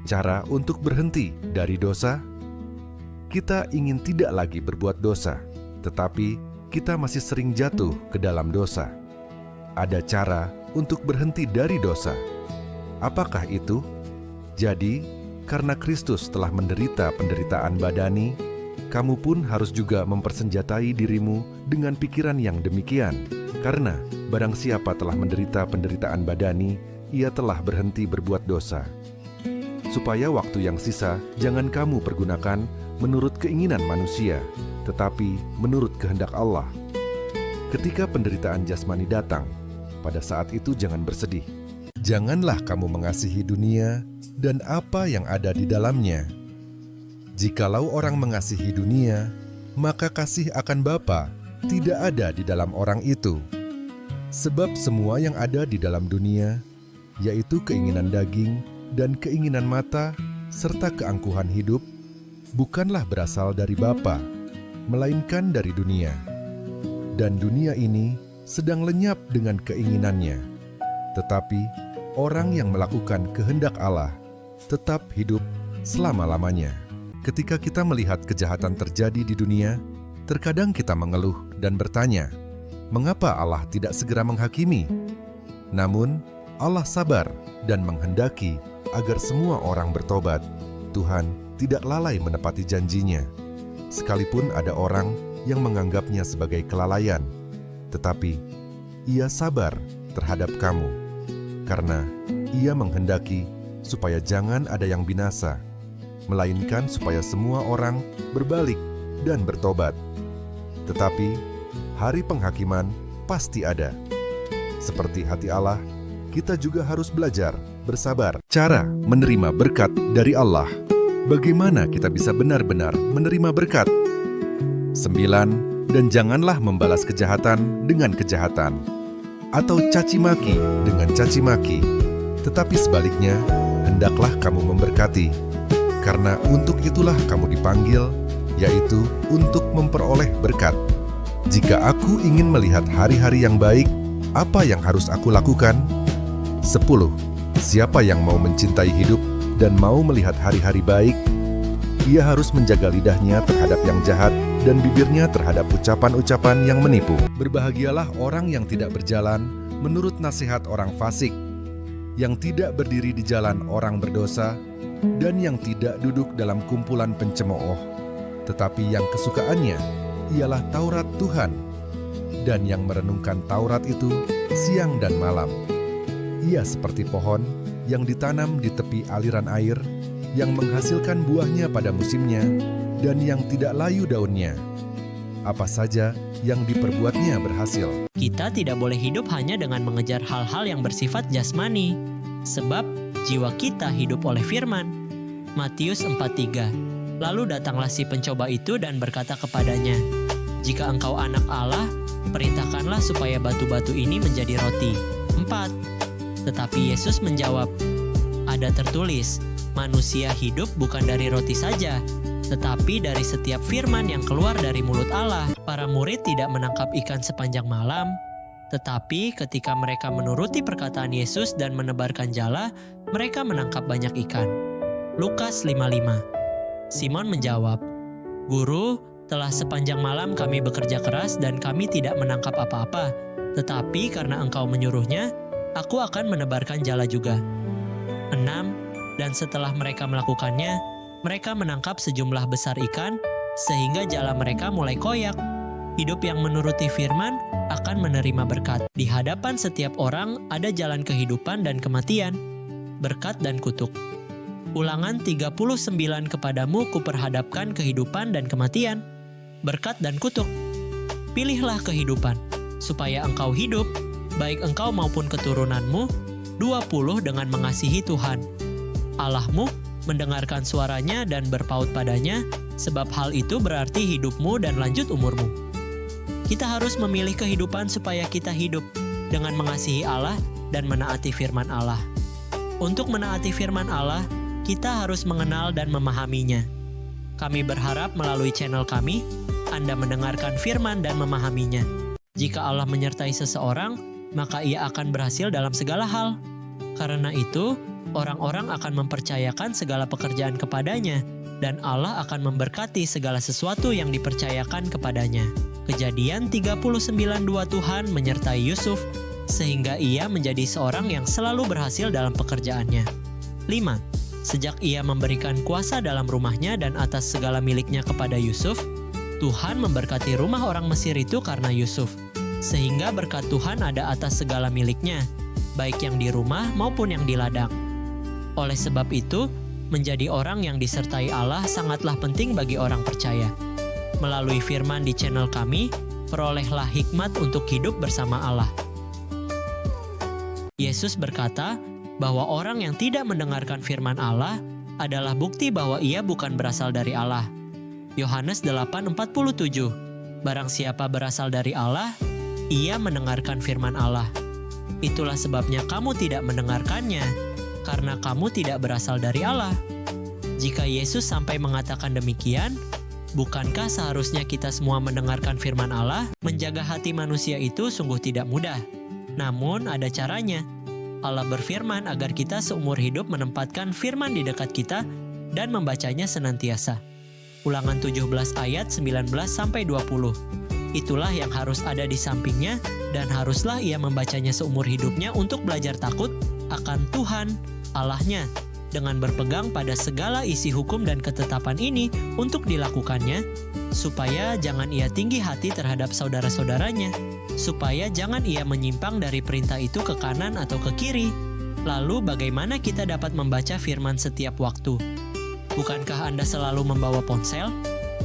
cara untuk berhenti dari dosa? Kita ingin tidak lagi berbuat dosa, tetapi kita masih sering jatuh ke dalam dosa. Ada cara untuk berhenti dari dosa. Apakah itu? Jadi, karena Kristus telah menderita penderitaan badani, kamu pun harus juga mempersenjatai dirimu dengan pikiran yang demikian. Karena barang siapa telah menderita penderitaan badani, ia telah berhenti berbuat dosa. Supaya waktu yang sisa jangan kamu pergunakan menurut keinginan manusia, tetapi menurut kehendak Allah. Ketika penderitaan jasmani datang, pada saat itu jangan bersedih. Janganlah kamu mengasihi dunia dan apa yang ada di dalamnya. Jikalau orang mengasihi dunia, maka kasih akan Bapa tidak ada di dalam orang itu. Sebab semua yang ada di dalam dunia, yaitu keinginan daging dan keinginan mata, serta keangkuhan hidup, bukanlah berasal dari Bapa, melainkan dari dunia. Dan dunia ini sedang lenyap dengan keinginannya. Tetapi orang yang melakukan kehendak Allah tetap hidup selama-lamanya. Ketika kita melihat kejahatan terjadi di dunia, terkadang kita mengeluh dan bertanya, mengapa Allah tidak segera menghakimi? Namun, Allah sabar dan menghendaki agar semua orang bertobat. Tuhan tidak lalai menepati janjinya. Sekalipun ada orang yang menganggapnya sebagai kelalaian, tetapi Ia sabar terhadap kamu, karena Ia menghendaki supaya jangan ada yang binasa, melainkan supaya semua orang berbalik dan bertobat. Tetapi hari penghakiman pasti ada. Seperti hati Allah, kita juga harus belajar bersabar. Cara menerima berkat dari Allah. Bagaimana kita bisa benar-benar menerima berkat? 9. Dan janganlah membalas kejahatan dengan kejahatan, atau caci maki dengan caci maki. Tetapi sebaliknya, hendaklah kamu memberkati, karena untuk itulah kamu dipanggil, yaitu untuk memperoleh berkat. Jika aku ingin melihat hari-hari yang baik, apa yang harus aku lakukan? 10. Siapa yang mau mencintai hidup dan mau melihat hari-hari baik, ia harus menjaga lidahnya terhadap yang jahat dan bibirnya terhadap ucapan-ucapan yang menipu. Berbahagialah orang yang tidak berjalan menurut nasihat orang fasik, yang tidak berdiri di jalan orang berdosa, dan yang tidak duduk dalam kumpulan pencemooh, tetapi yang kesukaannya ialah Taurat Tuhan, dan yang merenungkan Taurat itu siang dan malam. Ia seperti pohon yang ditanam di tepi aliran air, yang menghasilkan buahnya pada musimnya, dan yang tidak layu daunnya. Apa saja yang diperbuatnya berhasil. Kita tidak boleh hidup hanya dengan mengejar hal-hal yang bersifat jasmani, sebab jiwa kita hidup oleh firman. Matius 4:3. Lalu datanglah si pencoba itu dan berkata kepadanya, "Jika engkau anak Allah, perintahkanlah supaya batu-batu ini menjadi roti." 4. Tetapi Yesus menjawab, "Ada tertulis, manusia hidup bukan dari roti saja, tetapi dari setiap firman yang keluar dari mulut Allah." Para murid tidak menangkap ikan sepanjang malam, tetapi ketika mereka menuruti perkataan Yesus dan menebarkan jala, mereka menangkap banyak ikan. Lukas 5:5. Simon menjawab, "Guru, telah sepanjang malam kami bekerja keras dan kami tidak menangkap apa-apa, tetapi karena engkau menyuruhnya, aku akan menebarkan jala juga." 6. Dan setelah mereka melakukannya, mereka menangkap sejumlah besar ikan, sehingga jala mereka mulai koyak. Hidup yang menuruti firman akan menerima berkat. Di hadapan setiap orang ada jalan kehidupan dan kematian, berkat dan kutuk. Ulangan 39, kepadamu kuperhadapkan kehidupan dan kematian, berkat dan kutuk. Pilihlah kehidupan, supaya engkau hidup, baik engkau maupun keturunanmu. 20 Dengan mengasihi Tuhan Allahmu, mendengarkan suaranya dan berpaut padanya, sebab hal itu berarti hidupmu dan lanjut umurmu. Kita harus memilih kehidupan supaya kita hidup dengan mengasihi Allah dan menaati firman Allah. Untuk menaati firman Allah, kita harus mengenal dan memahaminya. Kami berharap melalui channel kami, Anda mendengarkan firman dan memahaminya. Jika Allah menyertai seseorang, maka ia akan berhasil dalam segala hal. Karena itu, orang-orang akan mempercayakan segala pekerjaan kepadanya, dan Allah akan memberkati segala sesuatu yang dipercayakan kepadanya. Kejadian 39:2 Tuhan menyertai Yusuf, sehingga ia menjadi seorang yang selalu berhasil dalam pekerjaannya. 5. Sejak ia memberikan kuasa dalam rumahnya dan atas segala miliknya kepada Yusuf, Tuhan memberkati rumah orang Mesir itu karena Yusuf, sehingga berkat Tuhan ada atas segala miliknya, baik yang di rumah maupun yang di ladang. Oleh sebab itu, menjadi orang yang disertai Allah sangatlah penting bagi orang percaya. Melalui firman di channel kami, perolehlah hikmat untuk hidup bersama Allah. Yesus berkata bahwa orang yang tidak mendengarkan firman Allah adalah bukti bahwa ia bukan berasal dari Allah. Yohanes 8:47. Barang siapa berasal dari Allah, ia mendengarkan firman Allah. Itulah sebabnya kamu tidak mendengarkannya, karena kamu tidak berasal dari Allah. Jika Yesus sampai mengatakan demikian, bukankah seharusnya kita semua mendengarkan firman Allah? Menjaga hati manusia itu sungguh tidak mudah. Namun ada caranya. Allah berfirman agar kita seumur hidup menempatkan firman di dekat kita dan membacanya senantiasa. Ulangan 17 ayat 19-20. Itulah yang harus ada di sampingnya dan haruslah ia membacanya seumur hidupnya untuk belajar takut akan Tuhan Allahnya, dengan berpegang pada segala isi hukum dan ketetapan ini untuk dilakukannya, supaya jangan ia tinggi hati terhadap saudara-saudaranya, supaya jangan ia menyimpang dari perintah itu ke kanan atau ke kiri. Lalu bagaimana kita dapat membaca firman setiap waktu? Bukankah Anda selalu membawa ponsel?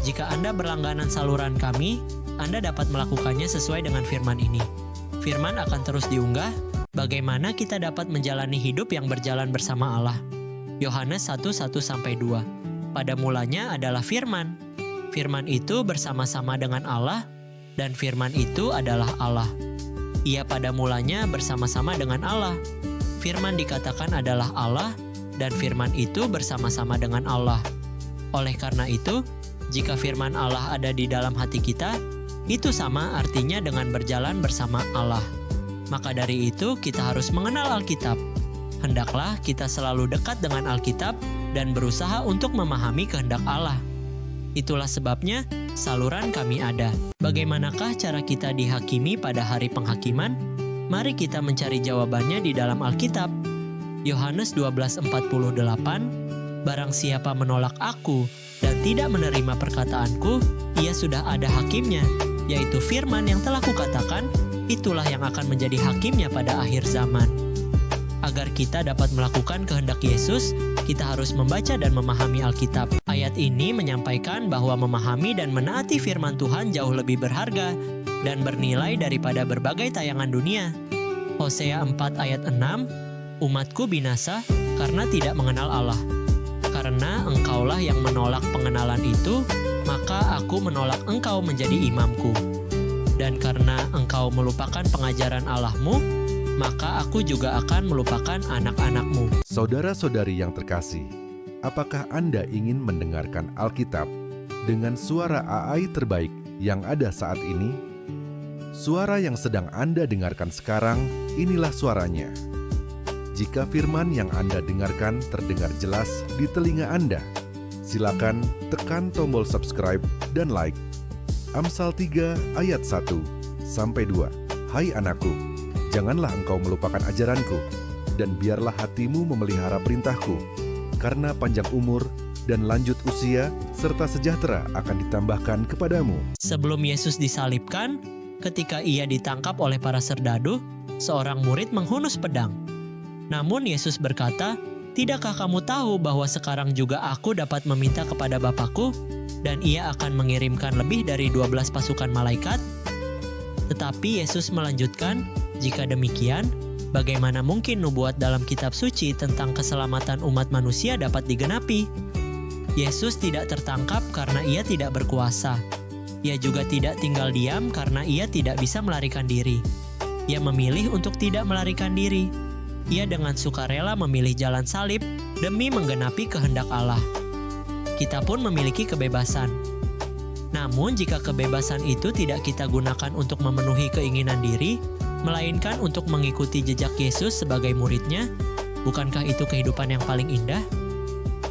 Jika Anda berlangganan saluran kami, Anda dapat melakukannya sesuai dengan firman ini. Firman akan terus diunggah. Bagaimana kita dapat menjalani hidup yang berjalan bersama Allah? Yohanes 1:1-2. Pada mulanya adalah firman. Firman itu bersama-sama dengan Allah, dan firman itu adalah Allah. Ia pada mulanya bersama-sama dengan Allah. Firman dikatakan adalah Allah, dan firman itu bersama-sama dengan Allah. Oleh karena itu, jika firman Allah ada di dalam hati kita, itu sama artinya dengan berjalan bersama Allah. Maka dari itu kita harus mengenal Alkitab. Hendaklah kita selalu dekat dengan Alkitab dan berusaha untuk memahami kehendak Allah. Itulah sebabnya saluran kami ada. Bagaimanakah cara kita dihakimi pada hari penghakiman? Mari kita mencari jawabannya di dalam Alkitab. Yohanes 12:48. Barang siapa menolak aku dan tidak menerima perkataanku, ia sudah ada hakimnya, yaitu firman yang telah kukatakan, itulah yang akan menjadi hakimnya pada akhir zaman. Agar kita dapat melakukan kehendak Yesus, kita harus membaca dan memahami Alkitab. Ayat ini menyampaikan bahwa memahami dan menaati firman Tuhan jauh lebih berharga dan bernilai daripada berbagai tayangan dunia. Hosea 4 ayat 6, umatku binasa karena tidak mengenal Allah. Karena engkaulah yang menolak pengenalan itu, maka aku menolak engkau menjadi imamku. Dan karena engkau melupakan pengajaran Allahmu, maka aku juga akan melupakan anak-anakmu. Saudara-saudari yang terkasih, apakah Anda ingin mendengarkan Alkitab dengan suara AI terbaik yang ada saat ini? Suara yang sedang Anda dengarkan sekarang, inilah suaranya. Jika firman yang Anda dengarkan terdengar jelas di telinga Anda, silakan tekan tombol subscribe dan like. Amsal 3 ayat 1-2. Hai anakku, janganlah engkau melupakan ajaranku, dan biarlah hatimu memelihara perintahku, karena panjang umur dan lanjut usia serta sejahtera akan ditambahkan kepadamu. Sebelum Yesus disalibkan, ketika ia ditangkap oleh para serdadu, seorang murid menghunus pedang. Namun Yesus berkata, "Tidakkah kamu tahu bahwa sekarang juga aku dapat meminta kepada Bapakku, dan ia akan mengirimkan lebih dari 12 pasukan malaikat?" Tetapi Yesus melanjutkan, "Jika demikian, bagaimana mungkin nubuat dalam kitab suci tentang keselamatan umat manusia dapat digenapi?" Yesus tidak tertangkap karena ia tidak berkuasa. Ia juga tidak tinggal diam karena ia tidak bisa melarikan diri. Ia memilih untuk tidak melarikan diri. Ia dengan sukarela memilih jalan salib demi menggenapi kehendak Allah. Kita pun memiliki kebebasan. Namun jika kebebasan itu tidak kita gunakan untuk memenuhi keinginan diri, melainkan untuk mengikuti jejak Yesus sebagai muridnya, Bukankah itu kehidupan yang paling indah?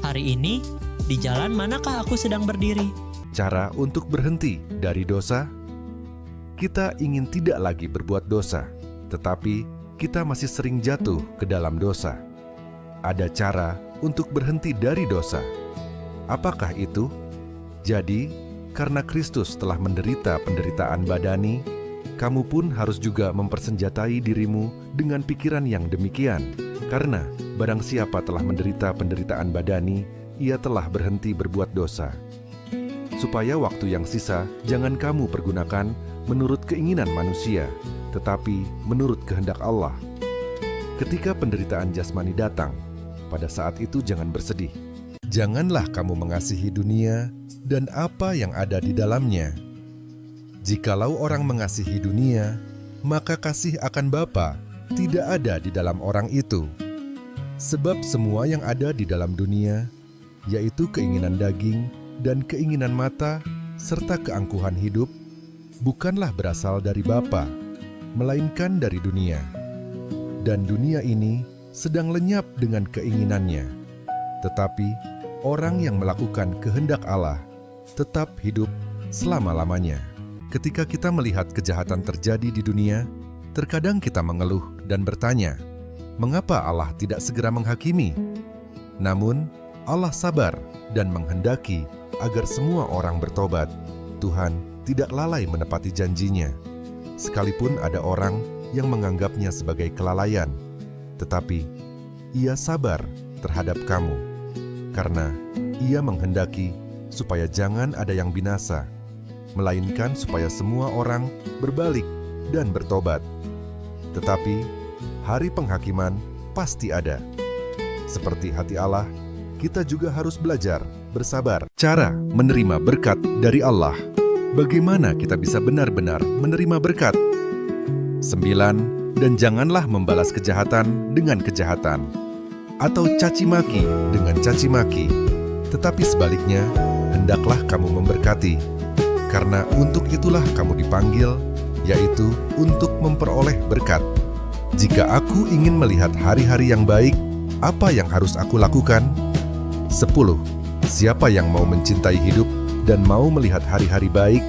Hari ini, di jalan manakah aku sedang berdiri? Cara untuk berhenti dari dosa. Kita ingin tidak lagi berbuat dosa, tetapi kita masih sering jatuh ke dalam dosa. Ada cara untuk berhenti dari dosa. Apakah itu? Jadi, karena Kristus telah menderita penderitaan badani, kamu pun harus juga mempersenjatai dirimu dengan pikiran yang demikian. Karena barang siapa telah menderita penderitaan badani, ia telah berhenti berbuat dosa. Supaya waktu yang sisa jangan kamu pergunakan menurut keinginan manusia, tetapi menurut kehendak Allah. Ketika penderitaan jasmani datang, pada saat itu jangan bersedih. Janganlah kamu mengasihi dunia dan apa yang ada di dalamnya. Jikalau orang mengasihi dunia, maka kasih akan Bapa tidak ada di dalam orang itu. Sebab semua yang ada di dalam dunia, yaitu keinginan daging dan keinginan mata, serta keangkuhan hidup, bukanlah berasal dari Bapa, melainkan dari dunia. Dan dunia ini sedang lenyap dengan keinginannya. Tetapi orang yang melakukan kehendak Allah tetap hidup selama-lamanya. Ketika kita melihat kejahatan terjadi di dunia, terkadang kita mengeluh dan bertanya, mengapa Allah tidak segera menghakimi? Namun, Allah sabar dan menghendaki agar semua orang bertobat. Tuhan tidak lalai menepati janjinya. Sekalipun ada orang yang menganggapnya sebagai kelalaian, tetapi Ia sabar terhadap kamu, karena Ia menghendaki supaya jangan ada yang binasa, melainkan supaya semua orang berbalik dan bertobat. Tetapi hari penghakiman pasti ada. Seperti hati Allah, kita juga harus belajar bersabar. Cara menerima berkat dari Allah. Bagaimana kita bisa benar-benar menerima berkat? 9. Dan janganlah membalas kejahatan dengan kejahatan, atau caci maki dengan caci maki. Tetapi sebaliknya, hendaklah kamu memberkati, karena untuk itulah kamu dipanggil, yaitu untuk memperoleh berkat. Jika aku ingin melihat hari-hari yang baik, apa yang harus aku lakukan? 10. Siapa yang mau mencintai hidup dan mau melihat hari-hari baik,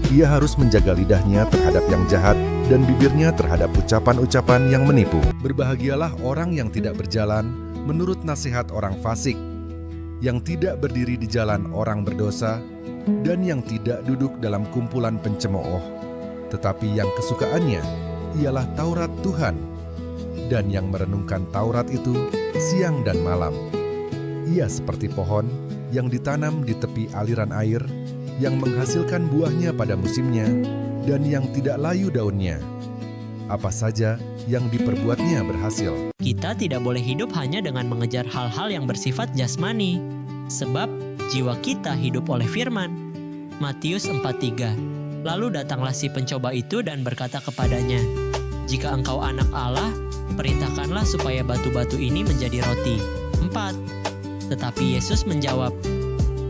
ia harus menjaga lidahnya terhadap yang jahat dan bibirnya terhadap ucapan-ucapan yang menipu. Berbahagialah orang yang tidak berjalan menurut nasihat orang fasik, yang tidak berdiri di jalan orang berdosa, dan yang tidak duduk dalam kumpulan pencemooh, tetapi yang kesukaannya ialah Taurat Tuhan, dan yang merenungkan Taurat itu siang dan malam. Ia seperti pohon yang ditanam di tepi aliran air, yang menghasilkan buahnya pada musimnya, dan yang tidak layu daunnya. Apa saja yang diperbuatnya berhasil. Kita tidak boleh hidup hanya dengan mengejar hal-hal yang bersifat jasmani, sebab jiwa kita hidup oleh firman. Matius 4:3. Lalu datanglah si pencoba itu dan berkata kepadanya, "Jika engkau anak Allah, perintahkanlah supaya batu-batu ini menjadi roti." 4. Tetapi Yesus menjawab,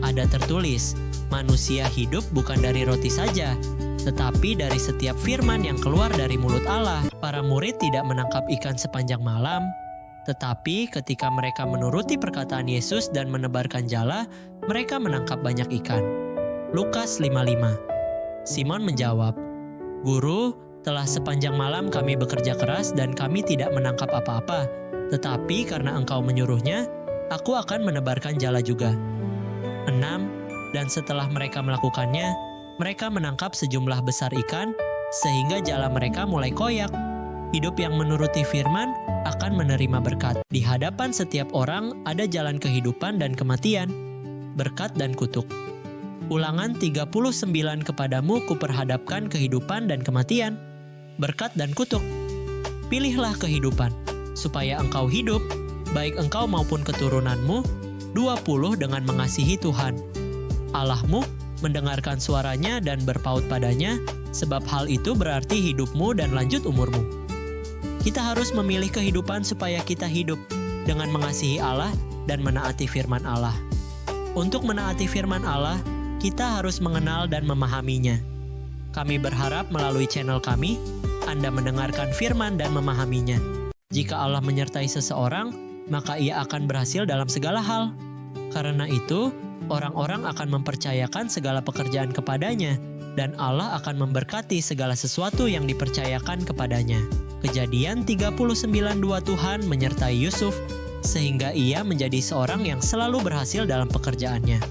"Ada tertulis, manusia hidup bukan dari roti saja, tetapi dari setiap firman yang keluar dari mulut Allah." Para murid tidak menangkap ikan sepanjang malam, tetapi ketika mereka menuruti perkataan Yesus dan menebarkan jala, mereka menangkap banyak ikan. Lukas 5:5. Simon menjawab, "Guru, telah sepanjang malam kami bekerja keras dan kami tidak menangkap apa-apa, tetapi karena engkau menyuruhnya, aku akan menebarkan jala juga." 6. Dan setelah mereka melakukannya, mereka menangkap sejumlah besar ikan, sehingga jala mereka mulai koyak. Hidup yang menuruti firman akan menerima berkat. Di hadapan setiap orang ada jalan kehidupan dan kematian, berkat dan kutuk. Ulangan 39, kepadamu kuperhadapkan kehidupan dan kematian, berkat dan kutuk. Pilihlah kehidupan, supaya engkau hidup, baik engkau maupun keturunanmu, 20 dengan mengasihi Tuhan Allahmu, mendengarkan suaranya dan berpaut padanya, sebab hal itu berarti hidupmu dan lanjut umurmu. Kita harus memilih kehidupan supaya kita hidup dengan mengasihi Allah dan menaati firman Allah. Untuk menaati firman Allah, kita harus mengenal dan memahaminya. Kami berharap melalui channel kami, Anda mendengarkan firman dan memahaminya. Jika Allah menyertai seseorang, maka ia akan berhasil dalam segala hal. Karena itu, orang-orang akan mempercayakan segala pekerjaan kepadanya, dan Allah akan memberkati segala sesuatu yang dipercayakan kepadanya. Kejadian 39:2 Tuhan menyertai Yusuf, sehingga ia menjadi seorang yang selalu berhasil dalam pekerjaannya.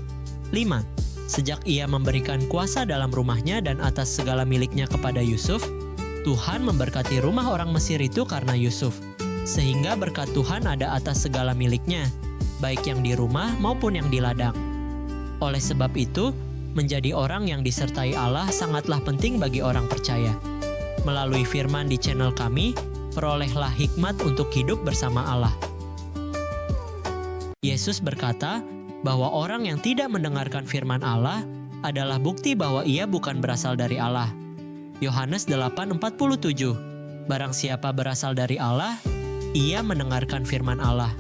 5. Sejak ia memberikan kuasa dalam rumahnya dan atas segala miliknya kepada Yusuf, Tuhan memberkati rumah orang Mesir itu karena Yusuf, sehingga berkat Tuhan ada atas segala miliknya, baik yang di rumah maupun yang di ladang. Oleh sebab itu, menjadi orang yang disertai Allah sangatlah penting bagi orang percaya. Melalui firman di channel kami, perolehlah hikmat untuk hidup bersama Allah. Yesus berkata bahwa orang yang tidak mendengarkan firman Allah adalah bukti bahwa ia bukan berasal dari Allah. Yohanes 8:47. Barang siapa berasal dari Allah, ia mendengarkan firman Allah.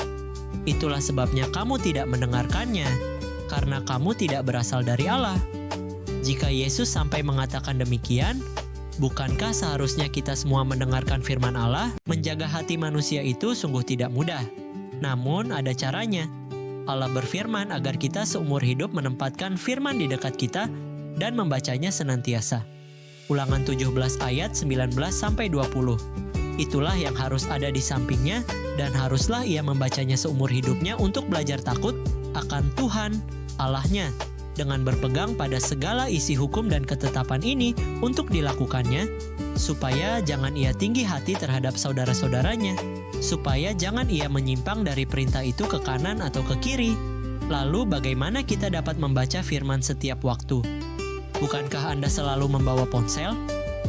Itulah sebabnya kamu tidak mendengarkannya, karena kamu tidak berasal dari Allah. Jika Yesus sampai mengatakan demikian, bukankah seharusnya kita semua mendengarkan firman Allah? Menjaga hati manusia itu sungguh tidak mudah. Namun ada caranya. Allah berfirman agar kita seumur hidup menempatkan firman di dekat kita dan membacanya senantiasa. Ulangan 17 ayat 19-20. Itulah yang harus ada di sampingnya dan haruslah ia membacanya seumur hidupnya untuk belajar takut akan Tuhan, Allahnya, dengan berpegang pada segala isi hukum dan ketetapan ini untuk dilakukannya, supaya jangan ia tinggi hati terhadap saudara-saudaranya, supaya jangan ia menyimpang dari perintah itu ke kanan atau ke kiri. Lalu bagaimana kita dapat membaca firman setiap waktu? Bukankah Anda selalu membawa ponsel?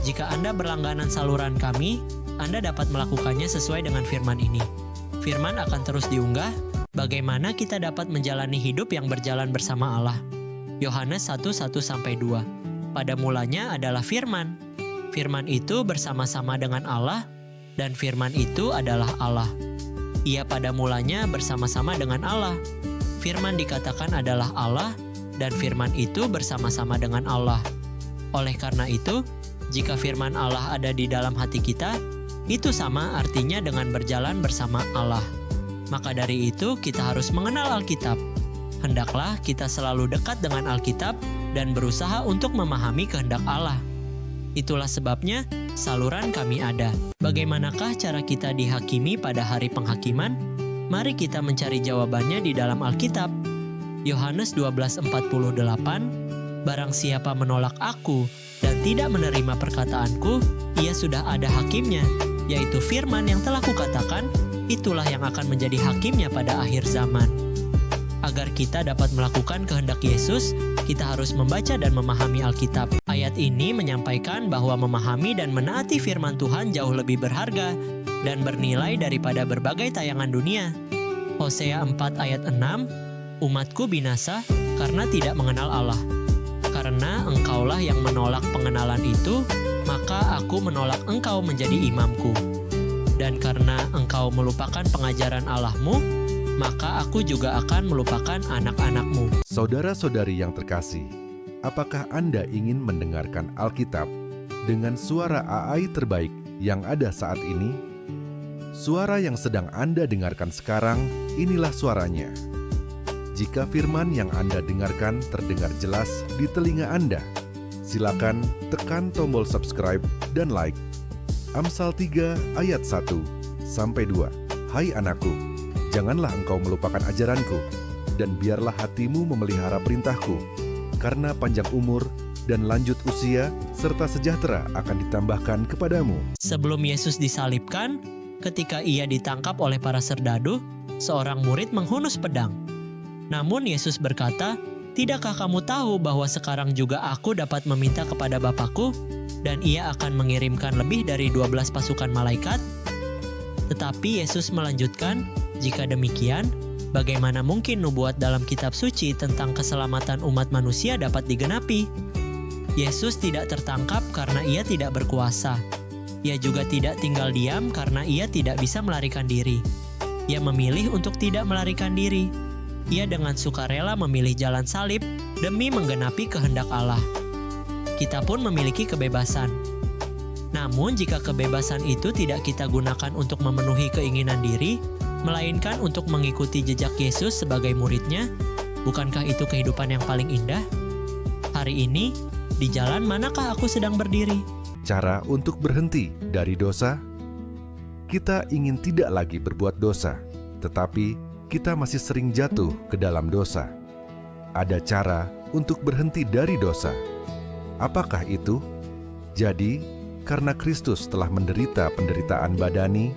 Jika Anda berlangganan saluran kami, Anda dapat melakukannya sesuai dengan firman ini. Firman akan terus diunggah. Bagaimana kita dapat menjalani hidup yang berjalan bersama Allah? Yohanes 1:1-2. Pada mulanya adalah firman. Firman itu bersama-sama dengan Allah, dan firman itu adalah Allah. Ia pada mulanya bersama-sama dengan Allah. Firman dikatakan adalah Allah, dan firman itu bersama-sama dengan Allah. Oleh karena itu, jika firman Allah ada di dalam hati kita, itu sama artinya dengan berjalan bersama Allah. Maka dari itu, kita harus mengenal Alkitab. Hendaklah kita selalu dekat dengan Alkitab dan berusaha untuk memahami kehendak Allah. Itulah sebabnya saluran kami ada. Bagaimanakah cara kita dihakimi pada hari penghakiman? Mari kita mencari jawabannya di dalam Alkitab. Yohanes 12:48. Barang siapa menolak aku dan tidak menerima perkataanku, ia sudah ada hakimnya, yaitu firman yang telah kukatakan, itulah yang akan menjadi hakimnya pada akhir zaman. Agar kita dapat melakukan kehendak Yesus, kita harus membaca dan memahami Alkitab. Ayat ini menyampaikan bahwa memahami dan menaati firman Tuhan jauh lebih berharga dan bernilai daripada berbagai tayangan dunia. Hosea 4 ayat 6, umatku binasa karena tidak mengenal Allah. Karena engkaulah yang menolak pengenalan itu, maka aku menolak engkau menjadi imamku. Dan karena engkau melupakan pengajaran Allahmu, maka aku juga akan melupakan anak-anakmu. Saudara-saudari yang terkasih, apakah Anda ingin mendengarkan Alkitab dengan suara AI terbaik yang ada saat ini? Suara yang sedang Anda dengarkan sekarang, inilah suaranya. Jika firman yang Anda dengarkan terdengar jelas di telinga Anda, silakan tekan tombol subscribe dan like. Amsal 3 ayat 1-2. Hai anakku, janganlah engkau melupakan ajaranku, dan biarlah hatimu memelihara perintahku, karena panjang umur dan lanjut usia serta sejahtera akan ditambahkan kepadamu. Sebelum Yesus disalibkan, ketika ia ditangkap oleh para serdadu, seorang murid menghunus pedang. Namun Yesus berkata, "Tidakkah kamu tahu bahwa sekarang juga aku dapat meminta kepada Bapakku, dan ia akan mengirimkan lebih dari 12 pasukan malaikat?" Tetapi Yesus melanjutkan, "Jika demikian, bagaimana mungkin nubuat dalam kitab suci tentang keselamatan umat manusia dapat digenapi?" Yesus tidak tertangkap karena ia tidak berkuasa. Ia juga tidak tinggal diam karena ia tidak bisa melarikan diri. Ia memilih untuk tidak melarikan diri. Ia dengan sukarela memilih jalan salib demi menggenapi kehendak Allah. Kita pun memiliki kebebasan. Namun jika kebebasan itu tidak kita gunakan untuk memenuhi keinginan diri, melainkan untuk mengikuti jejak Yesus sebagai muridnya, bukankah itu kehidupan yang paling indah? Hari ini, di jalan manakah aku sedang berdiri? Cara untuk berhenti dari dosa? Kita ingin tidak lagi berbuat dosa, tetapi kita masih sering jatuh ke dalam dosa. Ada cara untuk berhenti dari dosa. Apakah itu? Jadi, karena Kristus telah menderita penderitaan badani,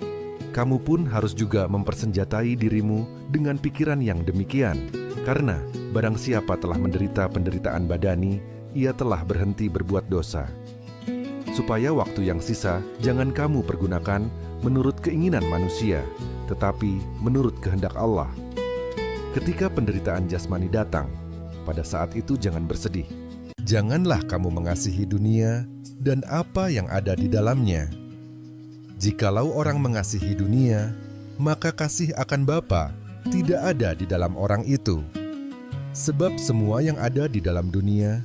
kamu pun harus juga mempersenjatai dirimu dengan pikiran yang demikian. Karena barang siapa telah menderita penderitaan badani, ia telah berhenti berbuat dosa. Supaya waktu yang sisa jangan kamu pergunakan menurut keinginan manusia, tetapi menurut kehendak Allah. Ketika penderitaan jasmani datang, pada saat itu jangan bersedih. Janganlah kamu mengasihi dunia dan apa yang ada di dalamnya. Jikalau orang mengasihi dunia, maka kasih akan Bapa tidak ada di dalam orang itu. Sebab semua yang ada di dalam dunia,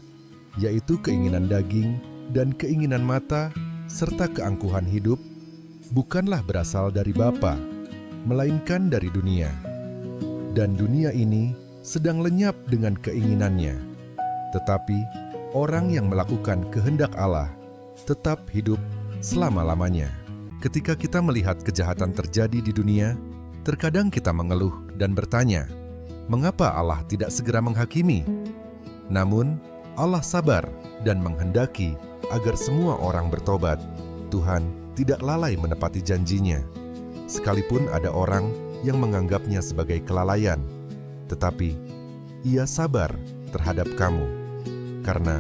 yaitu keinginan daging dan keinginan mata, serta keangkuhan hidup, bukanlah berasal dari Bapa, melainkan dari dunia. Dan dunia ini sedang lenyap dengan keinginannya. Tetapi orang yang melakukan kehendak Allah tetap hidup selama-lamanya. Ketika kita melihat kejahatan terjadi di dunia, terkadang kita mengeluh dan bertanya, mengapa Allah tidak segera menghakimi? Namun, Allah sabar dan menghendaki agar semua orang bertobat. Tuhan tidak lalai menepati janjinya. Sekalipun ada orang yang menganggapnya sebagai kelalaian, tetapi Ia sabar terhadap kamu. Karena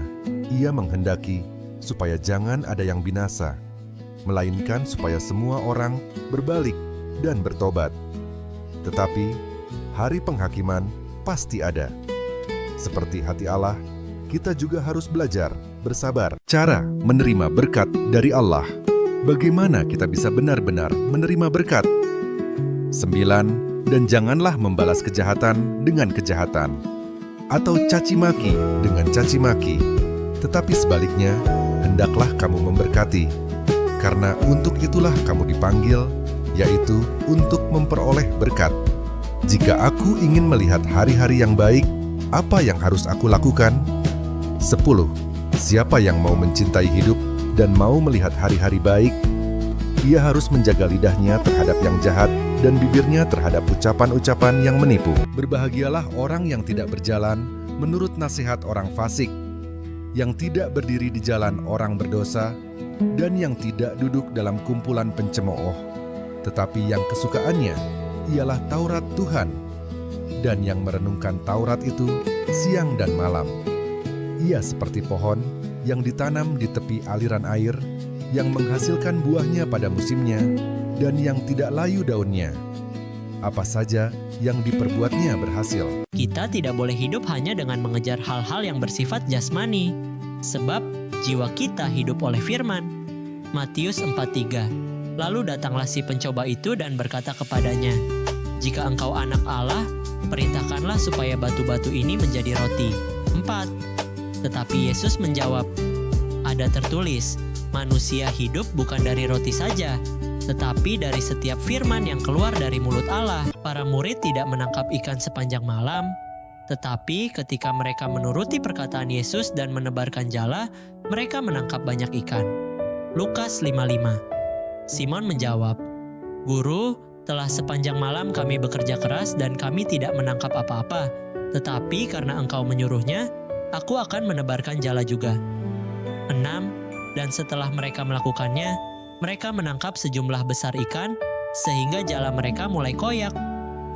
Ia menghendaki supaya jangan ada yang binasa, melainkan supaya semua orang berbalik dan bertobat. Tetapi hari penghakiman pasti ada. Seperti hati Allah, kita juga harus belajar bersabar. Cara menerima berkat dari Allah. Bagaimana kita bisa benar-benar menerima berkat? 9. Dan janganlah membalas kejahatan dengan kejahatan, atau caci maki dengan caci maki. Tetapi sebaliknya, hendaklah kamu memberkati, karena untuk itulah kamu dipanggil, yaitu untuk memperoleh berkat. Jika aku ingin melihat hari-hari yang baik, apa yang harus aku lakukan? 10. Siapa yang mau mencintai hidup dan mau melihat hari-hari baik, ia harus menjaga lidahnya terhadap yang jahat dan bibirnya terhadap ucapan-ucapan yang menipu. Berbahagialah orang yang tidak berjalan menurut nasihat orang fasik, yang tidak berdiri di jalan orang berdosa, dan yang tidak duduk dalam kumpulan pencemooh, tetapi yang kesukaannya ialah Taurat Tuhan, dan yang merenungkan Taurat itu siang dan malam. Ia seperti pohon yang ditanam di tepi aliran air, yang menghasilkan buahnya pada musimnya, dan yang tidak layu daunnya. Apa saja yang diperbuatnya berhasil. Kita tidak boleh hidup hanya dengan mengejar hal-hal yang bersifat jasmani, sebab jiwa kita hidup oleh firman. Matius 4:3. Lalu datanglah si pencoba itu dan berkata kepadanya, "Jika engkau anak Allah, perintahkanlah supaya batu-batu ini menjadi roti." 4. Tetapi Yesus menjawab, "Ada tertulis, manusia hidup bukan dari roti saja, tetapi dari setiap firman yang keluar dari mulut Allah." Para murid tidak menangkap ikan sepanjang malam, tetapi ketika mereka menuruti perkataan Yesus dan menebarkan jala, mereka menangkap banyak ikan. Lukas 5:5. Simon menjawab, "Guru, telah sepanjang malam kami bekerja keras dan kami tidak menangkap apa-apa, tetapi karena engkau menyuruhnya, aku akan menebarkan jala juga." 6. Dan setelah mereka melakukannya, mereka menangkap sejumlah besar ikan, sehingga jala mereka mulai koyak.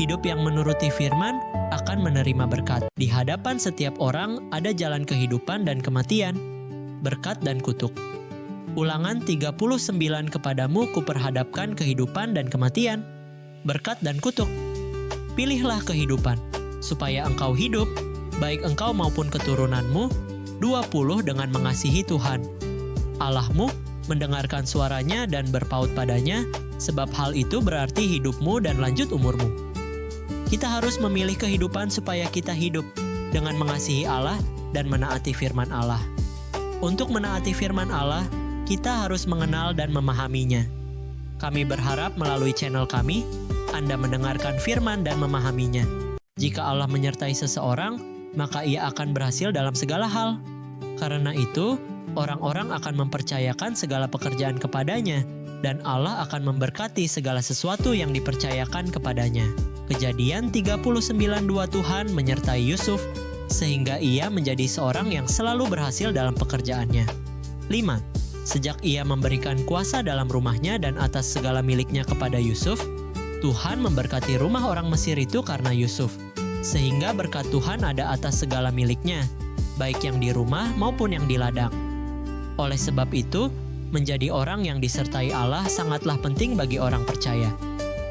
Hidup yang menuruti firman akan menerima berkat. Di hadapan setiap orang ada jalan kehidupan dan kematian, berkat dan kutuk. Ulangan 39, kepadamu kuperhadapkan kehidupan dan kematian, berkat dan kutuk. Pilihlah kehidupan, supaya engkau hidup, baik engkau maupun keturunanmu. 20 Dengan mengasihi Tuhan Allahmu, mendengarkan suaranya dan berpaut padanya, sebab hal itu berarti hidupmu dan lanjut umurmu. Kita harus memilih kehidupan supaya kita hidup dengan mengasihi Allah dan menaati firman Allah. Untuk menaati firman Allah, kita harus mengenal dan memahaminya. Kami berharap melalui channel kami, Anda mendengarkan firman dan memahaminya. Jika Allah menyertai seseorang, maka ia akan berhasil dalam segala hal. Karena itu, orang-orang akan mempercayakan segala pekerjaan kepadanya, dan Allah akan memberkati segala sesuatu yang dipercayakan kepadanya. Kejadian 39:2 Tuhan menyertai Yusuf, sehingga ia menjadi seorang yang selalu berhasil dalam pekerjaannya. 5. Sejak ia memberikan kuasa dalam rumahnya dan atas segala miliknya kepada Yusuf, Tuhan memberkati rumah orang Mesir itu karena Yusuf, sehingga berkat Tuhan ada atas segala miliknya, baik yang di rumah maupun yang di ladang. Oleh sebab itu, menjadi orang yang disertai Allah sangatlah penting bagi orang percaya.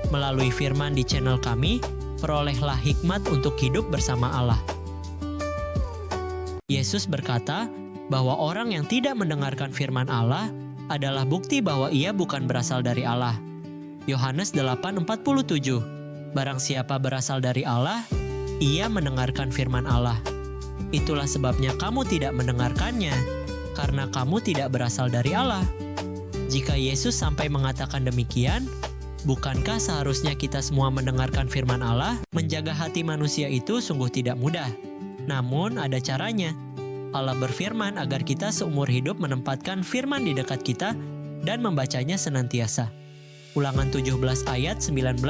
Melalui firman di channel kami, perolehlah hikmat untuk hidup bersama Allah. Yesus berkata bahwa orang yang tidak mendengarkan firman Allah adalah bukti bahwa ia bukan berasal dari Allah. Yohanes 8:47. Barang siapa berasal dari Allah, ia mendengarkan firman Allah. Itulah sebabnya kamu tidak mendengarkannya, karena kamu tidak berasal dari Allah. Jika Yesus sampai mengatakan demikian, bukankah seharusnya kita semua mendengarkan firman Allah? Menjaga hati manusia itu sungguh tidak mudah. Namun ada caranya. Allah berfirman agar kita seumur hidup menempatkan firman di dekat kita dan membacanya senantiasa. Ulangan 17 ayat 19-20.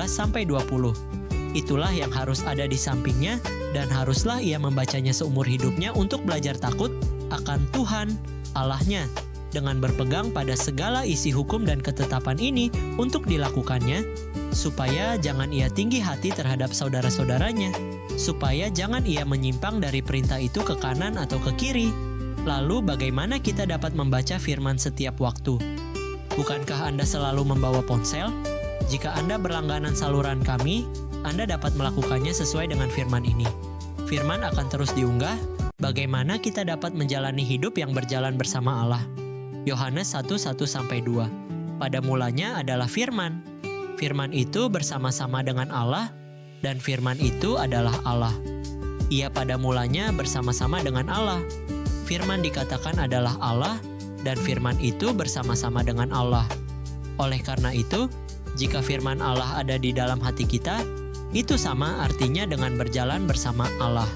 Itulah yang harus ada di sampingnya dan haruslah ia membacanya seumur hidupnya untuk belajar takut akan Tuhan Allahnya dengan berpegang pada segala isi hukum dan ketetapan ini untuk dilakukannya, supaya jangan ia tinggi hati terhadap saudara-saudaranya, supaya jangan ia menyimpang dari perintah itu ke kanan atau ke kiri. Lalu bagaimana kita dapat membaca firman setiap waktu? Bukankah Anda selalu membawa ponsel? Jika Anda berlangganan saluran kami, Anda dapat melakukannya sesuai dengan firman ini. Firman akan terus diunggah, bagaimana kita dapat menjalani hidup yang berjalan bersama Allah. Yohanes 1:1-2. Pada mulanya adalah firman. Firman itu bersama-sama dengan Allah, dan firman itu adalah Allah. Ia pada mulanya bersama-sama dengan Allah. Firman dikatakan adalah Allah, dan firman itu bersama-sama dengan Allah. Oleh karena itu, jika firman Allah ada di dalam hati kita, itu sama artinya dengan berjalan bersama Allah.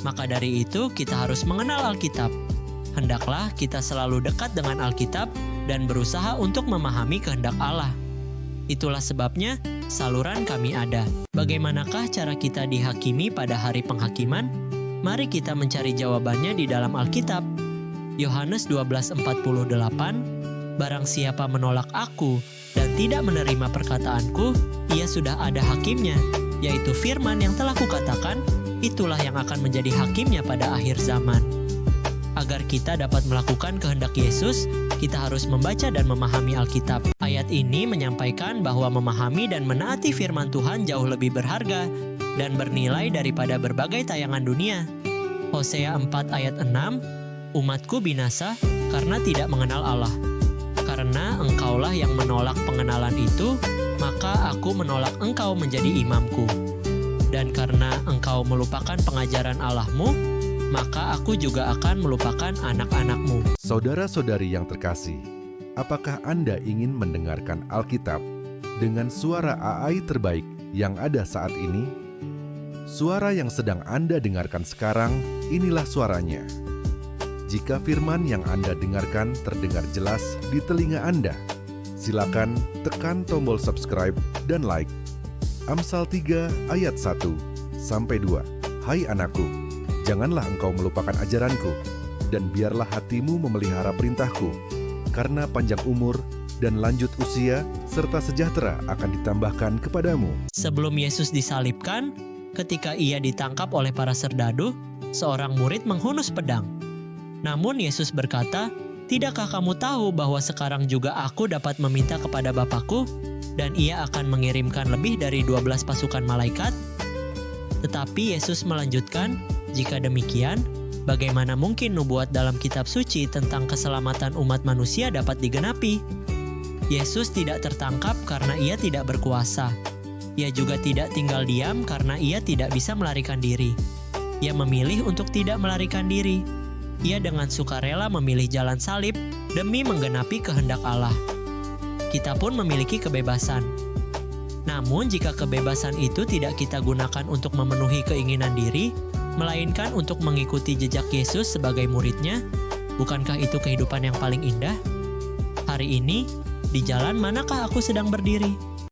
Maka dari itu, kita harus mengenal Alkitab. Hendaklah kita selalu dekat dengan Alkitab dan berusaha untuk memahami kehendak Allah. Itulah sebabnya saluran kami ada. Bagaimanakah cara kita dihakimi pada hari penghakiman? Mari kita mencari jawabannya di dalam Alkitab. Yohanes 12:48. Barang siapa menolak aku dan tidak menerima perkataanku, ia sudah ada hakimnya, yaitu firman yang telah kukatakan, itulah yang akan menjadi hakimnya pada akhir zaman. Agar kita dapat melakukan kehendak Yesus, kita harus membaca dan memahami Alkitab. Ayat ini menyampaikan bahwa memahami dan menaati firman Tuhan jauh lebih berharga dan bernilai daripada berbagai tayangan dunia. Hosea 4 ayat 6, umatku binasa karena tidak mengenal Allah. Karena engkaulah yang menolak pengenalan itu, maka aku menolak engkau menjadi imamku. Dan karena engkau melupakan pengajaran Allahmu, maka aku juga akan melupakan anak-anakmu. Saudara-saudari yang terkasih, apakah Anda ingin mendengarkan Alkitab dengan suara AI terbaik yang ada saat ini? Suara yang sedang Anda dengarkan sekarang, inilah suaranya. Jika firman yang Anda dengarkan terdengar jelas di telinga Anda, silakan tekan tombol subscribe dan like. Amsal 3 ayat 1-2. Hai anakku, janganlah engkau melupakan ajaranku, dan biarlah hatimu memelihara perintahku, karena panjang umur dan lanjut usia serta sejahtera akan ditambahkan kepadamu. Sebelum Yesus disalibkan, ketika ia ditangkap oleh para serdadu, seorang murid menghunus pedang. Namun Yesus berkata, "Tidakkah kamu tahu bahwa sekarang juga aku dapat meminta kepada Bapakku, dan ia akan mengirimkan lebih dari 12 pasukan malaikat?" Tetapi Yesus melanjutkan, "Jika demikian, bagaimana mungkin nubuat dalam kitab suci tentang keselamatan umat manusia dapat digenapi?" Yesus tidak tertangkap karena ia tidak berkuasa. Ia juga tidak tinggal diam karena ia tidak bisa melarikan diri. Ia memilih untuk tidak melarikan diri. Ia dengan sukarela memilih jalan salib demi menggenapi kehendak Allah. Kita pun memiliki kebebasan. Namun jika kebebasan itu tidak kita gunakan untuk memenuhi keinginan diri, melainkan untuk mengikuti jejak Yesus sebagai muridnya, bukankah itu kehidupan yang paling indah? Hari ini, di jalan manakah aku sedang berdiri?